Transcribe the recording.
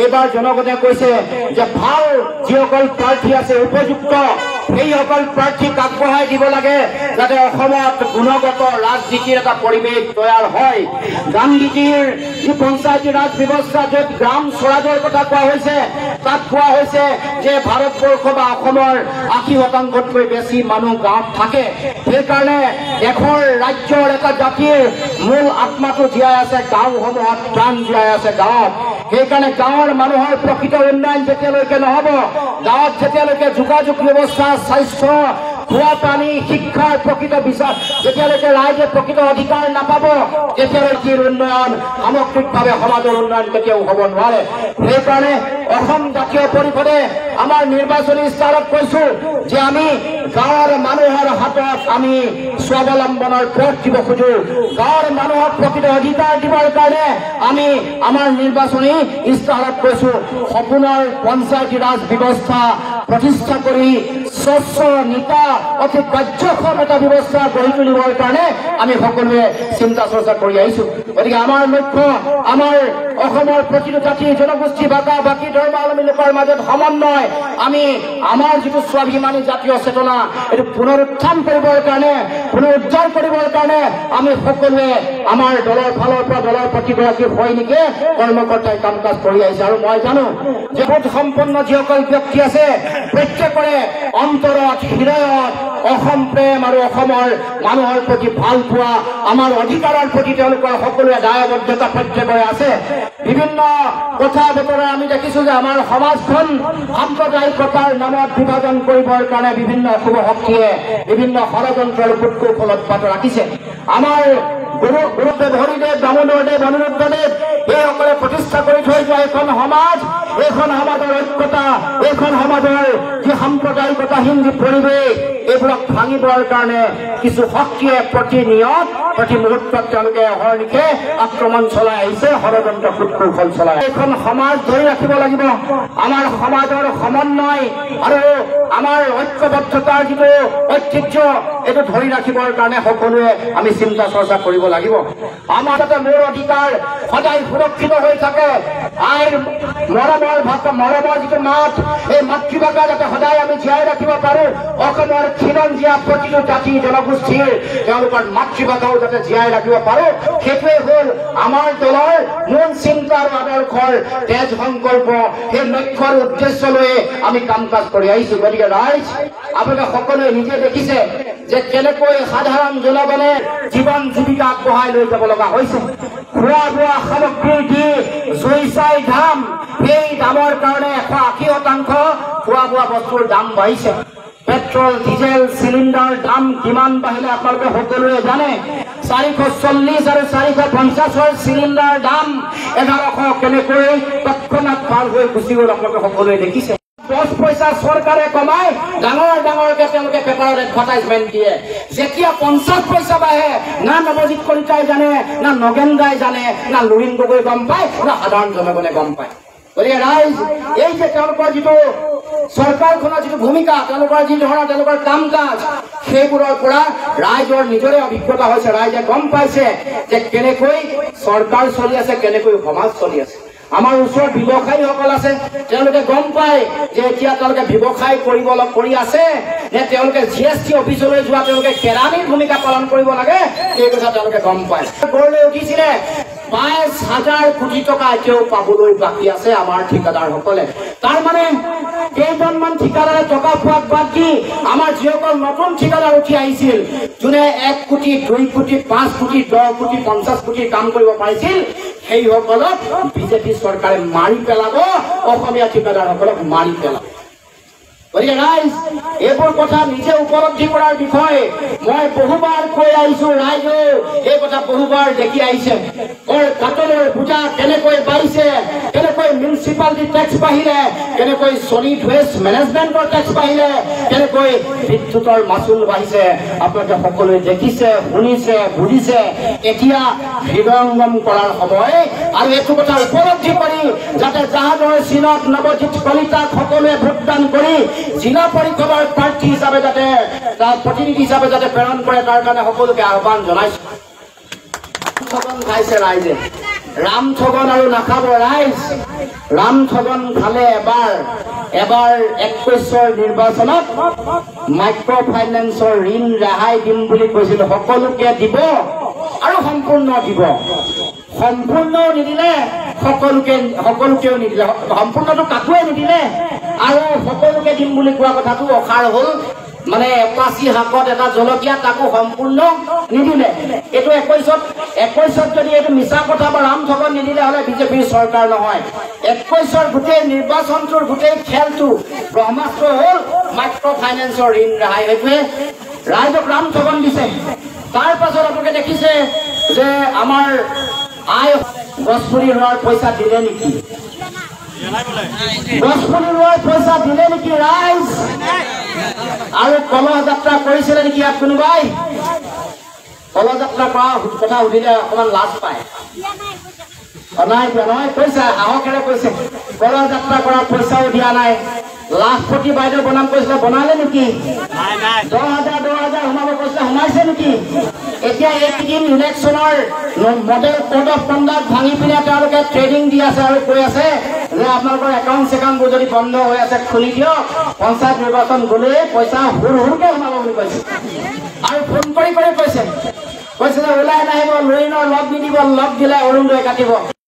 এইবাৰ জনগণে কৈছে যে ভাল যিসকল প্ৰাৰ্থী আছে উপযুক্ত সেইসকল প্ৰাৰ্থীক আগবঢ়াই দিব লাগে যাতে অসমত গুণগত ৰাজনীতিৰ এটা পৰিৱেশ তৈয়াৰ হয়। গান্ধীজীৰ যি পঞ্চায়তী ৰাজ ব্যৱস্থা য'ত গ্ৰাম স্বৰাজৰ কথা কোৱা হৈছে তাত কোৱা হৈছে যে ভাৰতবৰ্ষ বা অসমৰ ৮০%তকৈ বেছি মানুহ গাঁৱত থাকে। সেইকাৰণে দেশৰ ৰাজ্যৰ এটা জাতিৰ মূল আত্মাটো জীয়াই আছে গাঁওসমূহত, প্ৰাণ জীয়াই আছে গাঁৱত। সেইকাৰণে গাঁৱৰ মানুহৰ প্ৰকৃত উন্নয়ন যেতিয়ালৈকে নহ'ব, গাঁৱত যেতিয়ালৈকে যোগাযোগ ব্যৱস্থা, স্বাস্থ্য, খোৱা পানী, শিক্ষাৰ প্ৰকৃত বিচাৰ যেতিয়ালৈকে ৰাইজে প্ৰকৃত অধিকাৰ নাপাব তেতিয়ালৈকে উন্নয়ন সামগ্ৰিকভাৱে সমাজৰ উন্নয়ন কেতিয়াও হ'ব নোৱাৰে। সেইকাৰণে অসম জাতীয় পৰিষদে আমাৰ নিৰ্বাচনী ইস্তাহাৰত কৈছো যে আমি গাঁৱৰ মানুহৰ হাতত আমি স্বাৱলম্বনৰ পথ দিব খোজো। গাঁৱৰ মানুহক প্ৰকৃত অধিকাৰ দিবৰ কাৰণে আমি আমাৰ নিৰ্বাচনী ইস্তাহাৰত কৈছো সপোনৰ পঞ্চায়তী ৰাজ ব্যৱস্থা প্ৰতিষ্ঠা কৰি স্বচ্ছ নিকা অতি কাৰ্যক্ষম এটা ব্যৱস্থা গঢ়ি তুলিবৰ কাৰণে আমি সকলোৱে চিন্তা চৰ্চা কৰি আহিছো। গতিকে আমাৰ লক্ষ্য আমাৰ অসমৰ প্ৰতিটো জাতি জনগোষ্ঠী ভাষা বাকী ধৰ্মাৱলম্বী লোকৰ মাজত সমন্বয় আমি আমাৰ যিটো স্বাভিমানী জাতীয় চেতনা এইটো পুনৰুত্থান কৰিবৰ কাৰণে পুনৰুজ্জ্বল কৰিবৰ কাৰণে আমি সকলোৱে আমাৰ দলৰ ফালৰ পৰা দলৰ প্ৰতিগৰাকী সৈনিকে কৰ্মকৰ্তাই কাম কাজ কৰি আহিছে। আৰু মই জানো যে বোধ সম্পন্ন যিসকল ব্যক্তি আছে প্ৰত্যেকৰে অন্তৰত হৃদয়ত অসম প্ৰেম আৰু অসমৰ মানুহৰ প্ৰতি ভাল পোৱা আমাৰ অধিকাৰৰ প্ৰতি তেওঁলোকৰ সকলোৱে দায়বদ্ধতা প্ৰত্যেকৰে আছে। বিভিন্ন কথা বতৰা আমি দেখিছো যে আমাৰ সমাজখন সাম্প্ৰদায়িকতাৰ নামত বিভাজন কৰিবৰ কাৰণে বিভিন্ন অশুভ শক্তিয়ে বিভিন্ন ষড়যন্ত্ৰৰ কূটকৌশল অব্যাহত ৰাখিছে। আমাৰ গুৰুদেৱ হৰিদেৱ দামোদৰদেৱ অনিৰুদ্ধদেৱ এইসকলে প্ৰতিষ্ঠা কৰি থৈ যোৱা এইখন সমাজৰ ঐক্যতা, এইখন সমাজৰ যি সাম্প্ৰদায়িকতাহীন যি পৰিৱেশ এইবোৰক ভাঙিবৰ কাৰণে কিছু শক্তিয়ে প্ৰতিনিয়ত প্ৰতি মুহূৰ্তত তেওঁলোকে অহৰ্নিশে আক্ৰমণ চলাই আহিছে, ষড়যন্ত্ৰ কূটকৌশল চলাই। এইখন সমাজ ধৰি ৰাখিব লাগিব। আমাৰ সমাজৰ সমন্বয় আৰু আমাৰ ঐক্যবদ্ধতাৰ যিটো ঐতিহ্য এইটো ধৰি ৰাখিবৰ কাৰণে সকলোৱে আমি চিন্তা চৰ্চা কৰিব লাগিব। আমাৰ যাতে মোৰ অধিকাৰ সদায় সুৰক্ষিত হৈ থাকে, আইৰ মৰমৰ যিটো মাত এই মাতৃভাষা যাতে সদায় আমি জীয়াই ৰাখিব পাৰো, অসমৰ খিলঞ্জীয়া প্ৰতিটো জাতি জনগোষ্ঠীৰ তেওঁলোকৰ মাতৃভাষাও যাতে জীয়াই ৰাখিব পাৰো, সেইটোৱে হ'ল আমাৰ দলৰ মূল চিন্তা আৰু আদৰ্শৰ তেজ সংকল্প। সেই লক্ষ্যৰ উদ্দেশ্য লৈ আমি কাম কাজ কৰি আহিছো। গতিকে ৰাইজ আপোনালোকে সকলোৱে নিজে দেখিছে যে কেনেকৈ সাধাৰণ জনগণে জীৱন জীৱিকা আগবঢ়াই লৈ যাব লগা হৈছে। খোৱা বোৱা সামগ্ৰী দি জুইচাই দাম, সেই দামৰ কাৰণে 180% খোৱা বোৱা বস্তুৰ দাম বাঢ়িছে। পেট্ৰল ডিজেল চিলিণ্ডাৰ দাম কিমান বাঢ়িলে আপোনালোকে সকলোৱে জানে। 440 আৰু 450 চিলিণ্ডাৰ দাম 1100 কেনেকৈ তৎক্ষণাৎ পাৰ হৈ গুচি গ'ল আপোনালোকে সকলোৱে দেখিছে। 10 পইচা চৰকাৰে কমাই ডাঙৰকে তেওঁলোকে পেপাৰত এডভাৰটাইজমেণ্ট দিয়ে। যেতিয়া 50 পইচা বাঢ়ে না নৱজিৎ কলিতাই জানে, না নগেন দাই জানে, না লুৰিণ গগৈ গম পায়, না সাধাৰণ জনগণে গম পায়। গতিকে ৰাইজ এই যে তেওঁলোকৰ যিটো চৰকাৰখনৰ যিটো ভূমিকা, তেওঁলোকৰ যি ধৰণৰ তেওঁলোকৰ কাম কাজ সেইবোৰৰ পৰা ৰাইজৰ নিজৰে অভিজ্ঞতা হৈছে। ৰাইজে গম পাইছে যে কেনেকৈ চৰকাৰ চলি আছে, কেনেকৈ সমাজ চলি আছে। আমাৰ ওচৰত ব্যৱসায়ীসকল আছে, তেওঁলোকে গম পায় যে এতিয়া তেওঁলোকে ব্যৱসায় কৰি আছে নে তেওঁলোকে GST অফিচলৈ যোৱা তেওঁলোকে কেৰাণীৰ ভূমিকা পালন কৰিব লাগে, এই কথা তেওঁলোকে গম পায়। গঢ়লৈ উঠিছিলে 5,000 কোটি টকা এতিয়াও পাবলৈ বাকী আছে আমাৰ ঠিকাদাৰসকলে। তাৰমানে কেইজনমান ঠিকাদাৰে টকা পোৱাক বাদ দি আমাৰ যিসকল নতুন ঠিকাদাৰ উঠি আহিছিল, যোনে 1 কোটি 2 কোটি 5 কোটি 10 কোটি 50 কোটিৰ কাম কৰিব পাৰিছিল, সেইসকলক বিজেপি চৰকাৰে মাৰি পেলাব, অসমীয়া ঠিকাদাৰসকলক মাৰি পেলাব। গতিকে ৰাইজ এইবোৰ কথা নিজে উপলব্ধি কৰাৰ বিষয়ে মই বহুবাৰ কৈ আহিছো। ৰাইজেও এই কথা বহুবাৰ দেখি আহিছে। কাটলৰ বোজা কেনেকৈ বাঢ়িছে, কেনেকৈ মিউনিচিপালিটি টেক্স বাঢ়িলে, কেনেকৈ চলিড ৱেষ্ট মেনেজমেণ্টৰ টেক্স বাঢ়িলে, কেনেকৈ বিদ্যুতৰ মাচুল বাঢ়িছে, আপোনালোকে সকলোৱে দেখিছে, শুনিছে, বুজিছে। এতিয়া হৃদয়ঙ্গম কৰাৰ সময় আৰু এইটো কথা উপলব্ধি কৰি যাতে জাহাজৰ চিনত নৱজিৎ কলিতাক সকলোৱে ভোটদান কৰি জিলা পৰিষদৰ প্ৰাৰ্থী হিচাপে যাতে প্ৰতিনিধি হিচাপে যাতে প্ৰেৰণ কৰে, তাৰ কাৰণে সকলোকে আহ্বান জনাইছো। খাইছে ৰাইজে ৰাম ঠগন আৰু নাখাব ৰাইজ। ৰাম ঠগন খালে এবাৰ 21ৰ নিৰ্বাচনত মাইক্ৰ' ফাইনেন্সৰ ঋণ ৰেহাই দিম বুলি কৈছিল। সকলোকে দিব আৰু সম্পূৰ্ণ দিব। সম্পূৰ্ণও নিদিলে, সকলোকেও নিদিলে। সম্পূৰ্ণটো কাকোৱে নিদিলে আৰু সকলোকে দিম বুলি কোৱা কথাটো অসাৰ হ'ল। মানে এপাচি শাকত এটা জলকীয়া, তাকো সম্পূৰ্ণ নিদিলে। এইটো 21ত যদি এইটো মিছা কথা বা ৰাম ঠগন নিদিলে হ'লে বিজেপিৰ চৰকাৰ নহয়। 21ৰ গোটেই নিৰ্বাচনটোৰ গোটেই খেলটো ব্ৰহ্মাস্ত্ৰ হ'ল মাইক্ৰ' ফাইনেন্সৰ ঋণ ৰেহাই। সেইটোৱে ৰাইজক ৰাম ঠগন দিছে। তাৰ পাছত আপোনালোকে দেখিছে যে আমাৰ আই গছপুলি ৰোৱাৰ পইচা দিলে নেকি? গছপুলি ৰোৱাৰ পইচা দিলে নেকি ৰাইজ? আৰু কলহ যাত্ৰা কৰিছিলে নেকি ইয়াত কোনোবাই? কলহ যাত্ৰা কৰা কথা সুধিলে অকমান লাজ পায়। নাই দিয়া নহয়, কৈছে সাহসেৰে কৈছে কলহ যাত্ৰা কৰাৰ পইচাও দিয়া নাই। লাখপতি বাইদেউ বনাম কৈছিলে, বনালে নেকি? 10,000 সোমাব কৈছিলে, সোমাইছে নেকি? এতিয়া এইকেইদিন ইলেকশ্যনৰ মডেল কোড অফ কণ্ডাক্ট ভাঙি পিনে তেওঁলোকে ট্ৰেইনিং দি আছে আৰু কৈ আছে যে আপোনালোকৰ একাউণ্ট চেকাউণ্টবোৰ যদি বন্ধ হৈ আছে খুলি দিয়ক, পঞ্চায়ত নিৰ্বাচন গ'লে পইচা হুৰহুৰকে সোমাব বুলি কৈছে। আৰু ফোন কৰি কৈছে যে ওলাই নাহিব, লৰিণৰ লগ নিদিব, লগ দিলে অৰুণোদয় কাটিব।